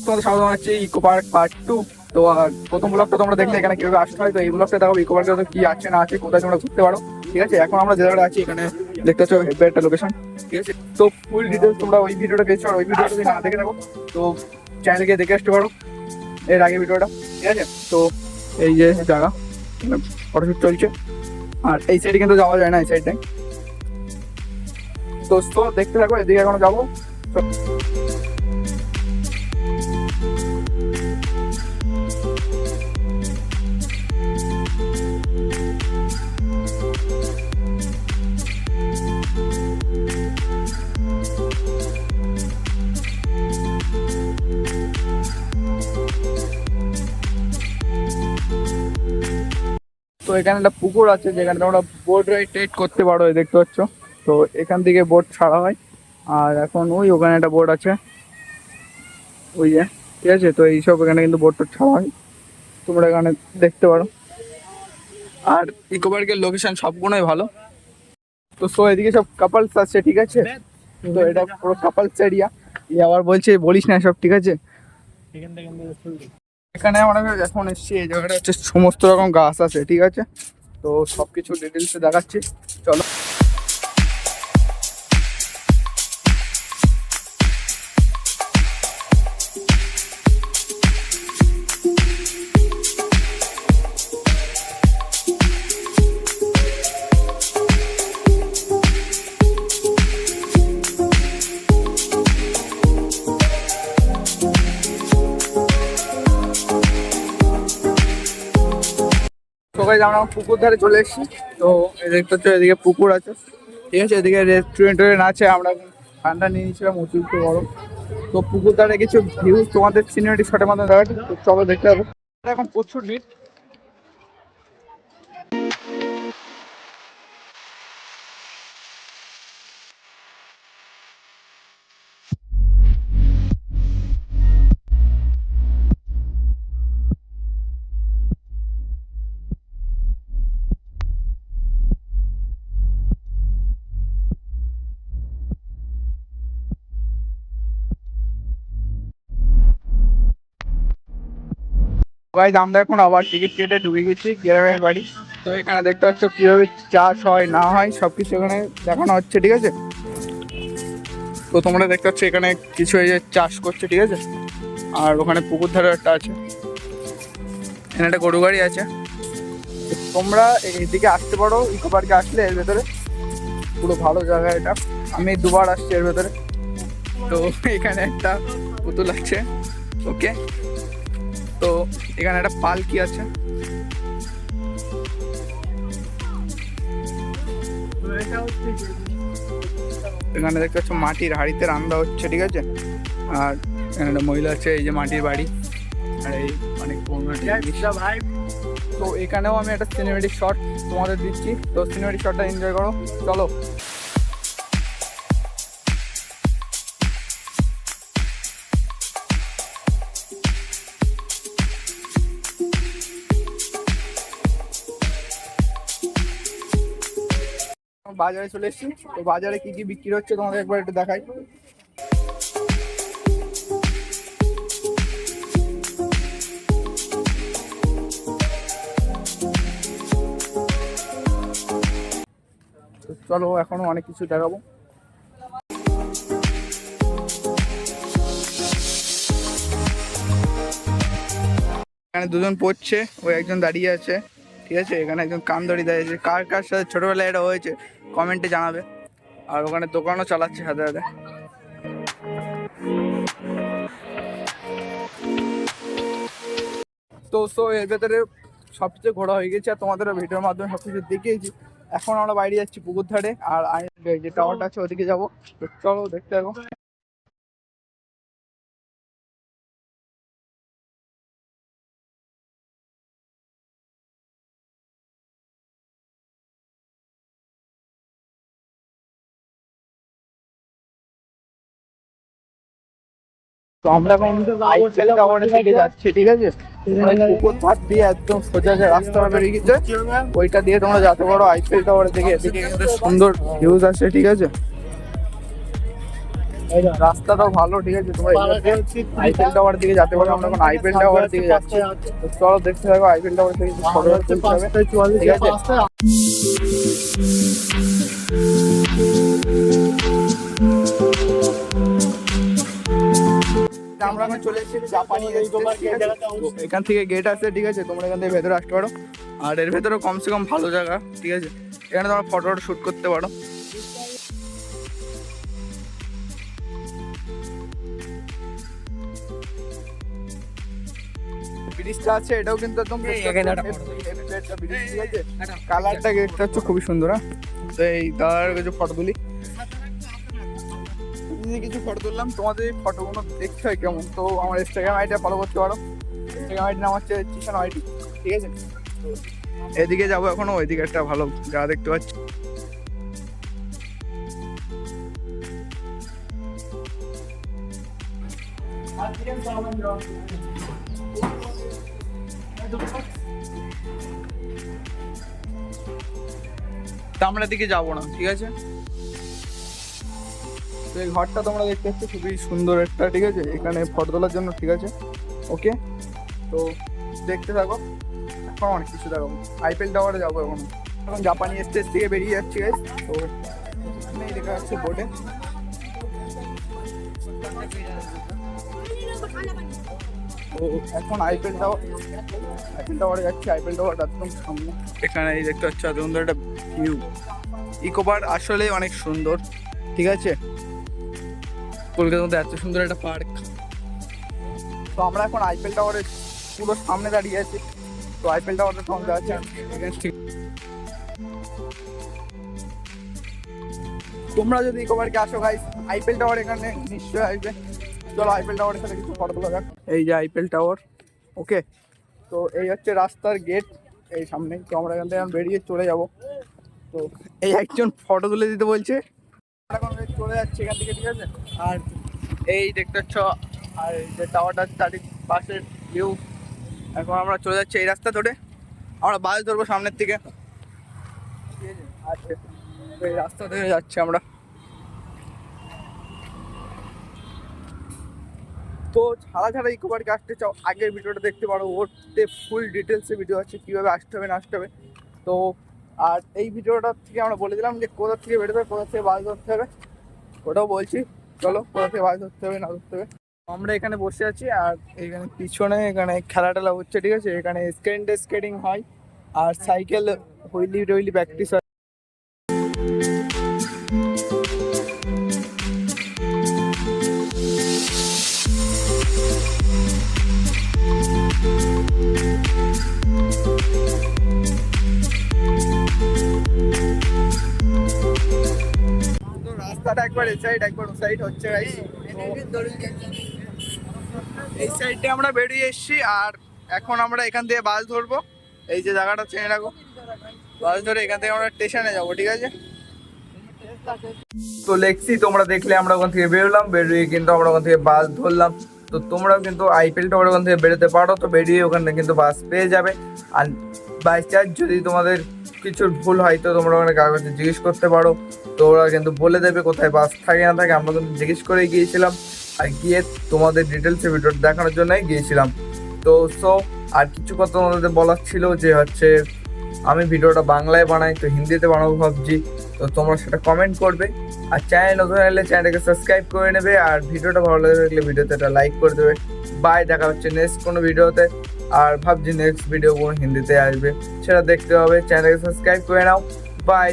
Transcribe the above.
তোমাদের স্বাগত জানাচ্ছি ইকো পার্ক পার্ট 2। তো প্রথম ব্লগটা তোমরা দেখলে এখানে কিভাবে আসতে হয়, তো এই ব্লগটা দেখো ইকো পার্কে কি আছে না আছে, কোথায় তোমরা ঘুরতে পারো। ঠিক আছে, এখন আমরা যে জায়গাটা আছি এখানে দেখতে পাচ্ছ হেভি একটা লোকেশন। ঠিক আছে, তো ফুল ডিটেলস তোমরা ওই ভিডিওটা পেয়েছো, আর ওই ভিডিওটা যদি না দেখে থাকো তো চ্যানেলকে দেখে আসতে পারো এর আগে ভিডিওটা। ঠিক আছে, তো এই যে জায়গা ফটোশুট চলছে, আর এই সাইডে কিন্তু যাওয়া যায় না, এই সাইডটাই। তো দেখতে থাকো, এদিকে এখনো যাবো। তো এখানে একটা পুকুর আছে যেখানে তোমরা বোট রাইড করতে পারো, দেখতে পাচ্ছ। তো এখান থেকে বোট ছাড়া হয়, আর এখন ওখানে একটা বোট আছে ওই যে। ঠিক আছে, তো এইসব এখানে কিন্তু বোট ছাড়া হয়, তোমরা এখানে দেখতে পারো। আর ইকো পার্কের লোকেশন সবগুলোই ভালো। তো এদিকে সব কাপলস আছে, ঠিক আছে। তো এটা পুরো কাপলস এরিয়া। আবার বলছে বলিস না সব, ঠিক আছে। এখানে আমরা এখন এসেছি, এই জায়গাটা হচ্ছে সমস্ত রকম গাছ আছে, ঠিক আছে। তো সবকিছু ডিটেলসে দেখাচ্ছি, চলো। আমরা পুকুর ধারে চলে এসেছি। তো দেখতে হচ্ছে এদিকে পুকুর আছে, ঠিক আছে। এদিকে রেস্টুরেন্ট আছে, আমরা ঠান্ডা নিয়ে নিয়েছিলাম, অতিরিক্ত গরম। তো পুকুর ধারে কিছু ভিউজ তোমাদের সিনেমেটিক শটের মাধ্যমে দেখাচ্ছি, তো চলো দেখতে হবে। এখন প্রচুর ভিড়। গাইস, আমরা এখন আবার টিকিট কেটে ঢুকে গেছি গ্রামের বাড়ি। তো এখানে দেখতে পাচ্ছ কিভাবে চাষ হয় না হয় সবকিছু এখানে দেখানো হচ্ছে, ঠিক আছে। তো তোমরা দেখতে পাচ্ছ এখানে কিছু এই যে চাষ করছে, ঠিক আছে। আর ওখানে পুকুর ধারে একটা আছে, এখানে একটা গরু গাড়ি আছে। তোমরা এইদিকে আসতে পারো ইকো পার্কে আসলে, এর ভেতরে পুরো ভালো জায়গা এটা। আমি দুবার আসছি এর ভেতরে। তো এখানে একটা পুতুল আছে, ওকে। তো এখানে একটা পালকি আছে। এখানে দেখতে পাচ্ছ মাটির হাঁড়িতে রান্না হচ্ছে, ঠিক আছে। আর এখানে একটা মহিলা আছে, এই যে মাটির বাড়ি, আর এই অনেক ভাই। তো এখানেও আমি একটা সিনেমেটিক শট তোমাদের দিচ্ছি, তো সিনেমেটিক শটটা এনজয় করো, চলো। বাজারে চলে এসেছি, তো বাজারে কি কি বিক্রি হচ্ছে তোমাদের একবার একটু দেখাই। চলো, এখনো অনেক কিছু দেখাবো। এখানে দুজন পড়ছে, ওই একজন দাঁড়িয়ে আছে, ঠিক আছে। এখানে একজন কান ধরে দাঁড়িয়ে আছে। কার কার সাথে ছোটবেলায় এটা হয়েছে কমেন্টে জানাবে। আর ওখানে দোকানও চালাচ্ছে হাতে হাতে। তো এর ভেতরে সবকিছু ঘোরা হয়ে গেছে, আর তোমাদের ভিডিওর মাধ্যমে সবকিছু দেখিয়েছি। এখন আমরা বাইরে যাচ্ছি পুকুর ধারে, আর যে টাওয়ারটা আছে ওদিকে যাবো। তো চলো দেখতে থাকো। তো আমরা এখন আইফেল টাওয়ারের দিকে যাচ্ছি, ঠিক আছে। পুকুর ধার দিয়ে একদম সোজা যে রাস্তাটা বেরিয়ে গেছে, ওইটা দিয়ে তোমরা যেতে পারো আইফেল টাওয়ারের দিকে। এদিকে কিন্তু সুন্দর ভিউজ আছে, ঠিক আছে। রাস্তাটাও ভালো, ঠিক আছে। তোমরা আইফেল টাওয়ার দিকে যেতে পারো। আমরা এখন আইফেল টাওয়ার দিকে যাচ্ছি, তো চলো দেখতে থাকো। আইফেল টাওয়ার থেকে ফটো তুলতে হবে, ঠিক আছে। আমরা এখন চলে এসেছি জাপানি রেস্টুরেন্ট। এখান থেকে গেট আছে, ঠিক আছে। তোমরা এখান থেকে ভেতরে আসতে পারো। আর এর ভেতরেও কমসে কম ভালো জায়গা, ঠিক আছে। এখানে তোমরা ফটো শুট করতে পারো। ব্রিজটা আছে, এটাও কিন্তু একদম কালারটা দেখতে হচ্ছে খুবই সুন্দর। হ্যাঁ, তো এই দাদার কিছু ফটো তুলি, কিছু ফটো তুললাম। তোমাদের এই ফটোগুলো দেখতে হয় কেমন, তো আমার ইনস্টাগ্রাম আইডিটা ফলো করতে পারো। ইনস্টাগ্রাম আইডির নাম হচ্ছে চিকেন আইডি, ঠিক আছে। তো এদিকে যাবো এখনো, ওইদিকে একটা ভালো জায়গা দেখতে পাচ্ছি। তা আমরা এদিকে যাবো না, ঠিক আছে। তো এই ঘরটা তোমরা দেখতে পাচ্ছ, খুবই সুন্দর একটা, ঠিক আছে। এখানে ফটো তোলার জন্য, ঠিক আছে। ওকে, তো দেখতে থাকো। এখন অনেক কিছু দেখো। আইফেল টাওয়ারে যাবো এখন। এখন জাপানি স্টেজ থেকে বেরিয়ে যাচ্ছি, গাইস। তো এখানেই লেখা আছে বোর্ডে। তো এখন আইফেল টাওয়ারে যাচ্ছি। আইফেল টাওয়ারটা একদম সামনে। এখানে এই দেখতে পাচ্ছ এত সুন্দর একটা ভিউ। ইকো পার্ক আসলে অনেক সুন্দর, ঠিক আছে। কলকাতার মধ্যে এত সুন্দর একটা পার্ক। তো আমরা এখন আইফেল টাওয়ারের পুরো সামনে দাঁড়িয়ে আছি। তো আইফেল টাওয়ারটা কেমন যাচ্ছে তোমরা যদি ইকো পার্কে আসো, গাইস, আইফেল টাওয়ার এখানে নিশ্চয়ই আসবে। চলো আইফেল টাওয়ারের সাথে কিছু ফটো তোলা যাক। এই যে আইফেল টাওয়ার, ওকে। তো এই হচ্ছে রাস্তার গেট, এই সামনে। তো আমরা এখান থেকে বেরিয়ে চলে যাব। তো এই একজন ফটো তুলে দিতে বলছে, এখন চলে যাচ্ছে এখান থেকে, ঠিক আছে। আর এই দেখতে পাচ্ছ, আর এই যে টাওয়ারটা চারি পাশের ভিউ। এখন আমরা চলে যাচ্ছি এই রাস্তা ধরে। আমরা বাস ধরবো সামনের থেকে, ঠিক আছে। আচ্ছা, এই রাস্তা ধরে যাচ্ছি আমরা। তো ছাড়া ইকো পার্কে আসতে চাও, আগের ভিডিওটা দেখতে পারো। ওতে ফুল ডিটেলসে ভিডিও আছে, কীভাবে আসতে হবে না আসতে হবে। তো আর এই ভিডিওটা থেকে আমরা বলে দিলাম যে কোথা থেকে বেরোতে হবে, কোথা থেকে বাস ধরতে হবে, ওটাও বলছি। চলো, কোথা থেকে বাস ধরতে হবে না ধরতে হবে। আমরা এখানে বসে আছি, আর এখানে পিছনে এখানে খেলা টেলা হচ্ছে, ঠিক আছে। এখানে স্কেটিং হয়, আর সাইকেল হুইলি প্র্যাকটিস হয়। রাস্তাটা একবার এই সাইড একবার ও সাইড হচ্ছে, গাইস। এই সাইডে আমরা বেরিয়ে এসেছি, আর এখন আমরা এখান থেকে বাস ধরবো। এই যে জায়গাটা চেনে রাখো, বাস ধরে এখান থেকে আমরা স্টেশনে যাবো, ঠিক আছে। তো লেখছি, তোমরা দেখলে আমরা ওখান থেকে বেরোলাম, বেরিয়ে কিন্তু আমরা ওখান থেকে বাস ধরলাম। তো তোমরাও কিন্তু আইফেল টাওয়ার ওখান থেকে বেরোতে পারো। তো বেরিয়ে ওখানে কিন্তু বাস পেয়ে যাবে। আর বাই চান্স যদি তোমাদের কিছু ভুল হয়, তো তোমরা ওখানে কাগজে জিজ্ঞেস করতে পারো। তো ওরা কিন্তু বলে দেবে কোথায় বাস থাকে না থাকে। আমরা কিন্তু জিজ্ঞেস করেই গিয়েছিলাম, আর গিয়ে তোমাদের ডিটেলসে ভিডিওটা দেখানোর জন্যই গিয়েছিলাম। তো আর কিছু কথা তোমাদের বলার ছিল, যে হচ্ছে আমি ভিডিওটা বাংলায় বানাই, তো হিন্দিতে বানাবো ভাবছি। তো তোমরা সেটা কমেন্ট করবে। আর চ্যানেল নতুন এলে চ্যানেলটাকে সাবস্ক্রাইব করে নেবে। আর ভিডিওটা ভালো লাগে থাকলে ভিডিওতে একটা লাইক করে দেবে। বাই, দেখা হচ্ছে নেক্সট কোনো ভিডিওতে। আর ভাবছি নেক্সট ভিডিও কোনো হিন্দিতে আসবে, সেটা দেখতে হবে। চ্যানেলকে সাবস্ক্রাইব করে নাও। বাই।